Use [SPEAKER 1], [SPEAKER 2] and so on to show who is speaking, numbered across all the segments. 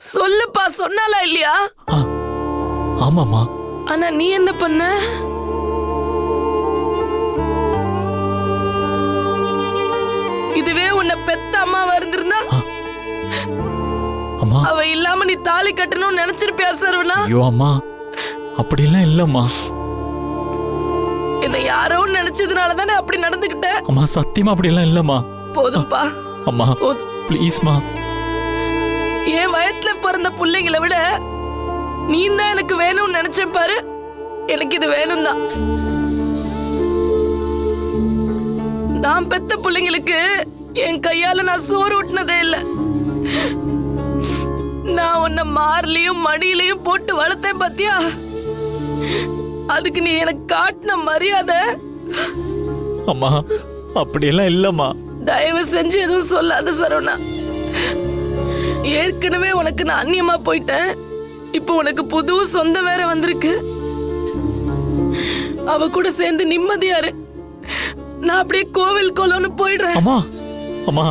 [SPEAKER 1] சொல்லுப்பா, சொன்னாலா இல்லையா?
[SPEAKER 2] ஆமாமா.
[SPEAKER 1] ஆனா நீ என்ன பண்ண? இதுவே உன்னை பெத்த அம்மாவா இருந்திருந்தா
[SPEAKER 2] அம்மா,
[SPEAKER 1] அவ இல்லாம நீ தாலி கட்டணும்னு நினைச்சிருப்பியா சரவணா?
[SPEAKER 2] ஐயோ அம்மா, அப்படிலாம் இல்லம்மா.
[SPEAKER 1] என்ன யாரோ நினைச்சதுனால தானே அப்படி நடந்துகிட்ட.
[SPEAKER 2] அம்மா சத்தியமா அப்படிலாம் இல்லம்மா.
[SPEAKER 1] போதும்பா
[SPEAKER 2] அம்மா ப்ளீஸ்மா.
[SPEAKER 1] என் வயத்துல பிறந்த பிள்ளைங்களை விட நீ தான் எனக்கு வேணும்னு நினைச்சேன் பாரு. எனக்கு இது வேணும் தான். நான் பெத்த பிள்ளைங்களுக்கு என் கையால நான் சோறு ஊட்டினதே இல்ல. நான் உன்னை மார்லயும் மடியிலையும் போட்டு வளர்த்தேன் பாத்தியா? அதுக்கு நீ எனக்கு காட்டின மரியாதை.
[SPEAKER 2] அம்மா அப்படியெல்லாம் இல்லம்மா.
[SPEAKER 1] தயவு செஞ்சு எதுவும் சொல்லாத சரவணா. ஏற்கனவே உனக்கு நான் அந்நியமா போயிட்டேன். இப்போ உனக்கு புது சொந்த வேற வந்திருக்கு. அவ கூட சேர்ந்து நிம்மதியாரு. நான் அப்படியே கோவில் கோலம்னு போயிடுறேன்.
[SPEAKER 2] அம்மா அம்மா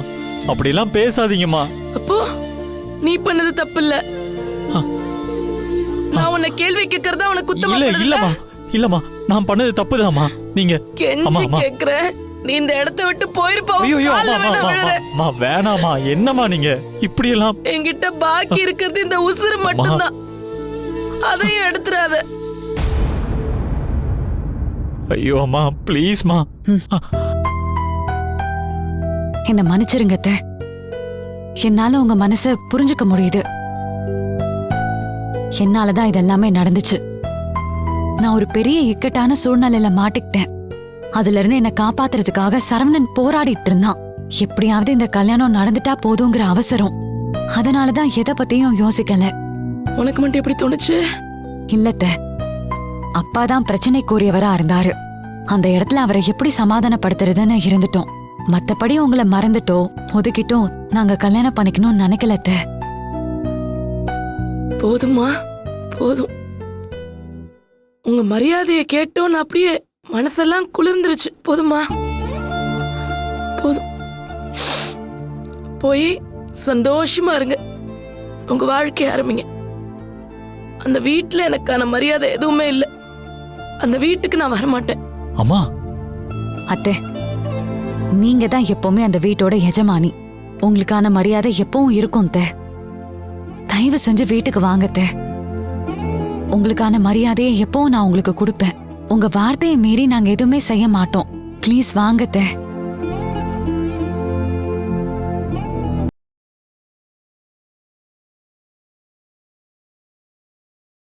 [SPEAKER 2] அப்படிலாம் பேசாதீங்கம்மா.
[SPEAKER 1] அப்போ நீ பண்ணது தப்பு இல்ல. நான் உன்னை கேள்வி கேட்கறதா உனக்கு குத்தமா
[SPEAKER 2] இல்ல இல்லம்மா. இல்லம்மா நான் பண்ணது தப்புதாம்மா. நீங்க
[SPEAKER 1] கெஞ்சி கேக்குறேன். நீ இந்த இடத்தை விட்டு போயிருப்பா.
[SPEAKER 2] வேணாமா. என்னம்மா நீங்க இப்படி எல்லாம்?
[SPEAKER 1] என்கிட்ட பாக்கி இருக்கிறது இந்த உசுறு மட்டும்தான். அதையும் எடுத்துறாத.
[SPEAKER 2] ஐயோ அம்மா ப்ளீஸ்மா.
[SPEAKER 3] என்ன மன்னிச்சிருங்க அத்தை. என்னால உங்க மனச புரிஞ்சுக்க முடியுது. என்னாலதான் இதெல்லாமே நடந்துச்சு. நான் ஒரு பெரிய இக்கட்டான சூழ்நிலையில மாட்டிக்கிட்டேன். அதுல இருந்து என்ன காப்பாத்துறதுக்காக சரவணன் போராடிட்டு இருந்தான். எப்படியாவது இந்த கல்யாணம் நடந்துட்டா போதுங்கிற அவசரம். அதனாலதான் எதை பத்தியும் யோசிக்கல.
[SPEAKER 1] உனக்கு மட்டும் எப்படி தோணுச்சு?
[SPEAKER 3] இல்லத்த, அப்பாதான் பிரச்சனைக்குரியவரா இருந்தாரு. அந்த இடத்துல அவரை எப்படி சமாதானப்படுத்துறதுன்னு இருந்துட்டோம். மத்தபடி உங்களை மறந்துட்டோம் ஒதுக்கிட்டோம் நாங்க கல்யாணம் பண்ணிக்கணும்னு நினைக்கலத்த.
[SPEAKER 1] போதுமா, போதும். உங்க மரியாதையை கேட்டோன்னு அப்படியே மனசெல்லாம் குளிர்ந்துருச்சு. போதுமா, போதும். போய் சந்தோஷமா இருங்க. உங்க வாழ்க்கைய ஆரம்பிங்க. அந்த வீட்டுல எனக்கான மரியாதை எதுவுமே இல்ல. அந்த வீட்டுக்கு நான் வரமாட்டேன்.
[SPEAKER 2] அம்மா
[SPEAKER 3] அத்தை, நீங்க தான் எப்பவுமே அந்த வீட்டோட எஜமானி. உங்களுக்கான மரியாதை எப்பவும் இருக்கும். தயவு செஞ்சு வீட்டுக்கு வாங்கத்த. உங்களுக்கான மரியாதையை எப்பவும் நான் உங்களுக்கு கொடுப்பேன். உங்க வார்த்தையை மீறி நாங்க எதுவுமே செய்ய மாட்டோம். ப்ளீஸ் வாங்கத்த.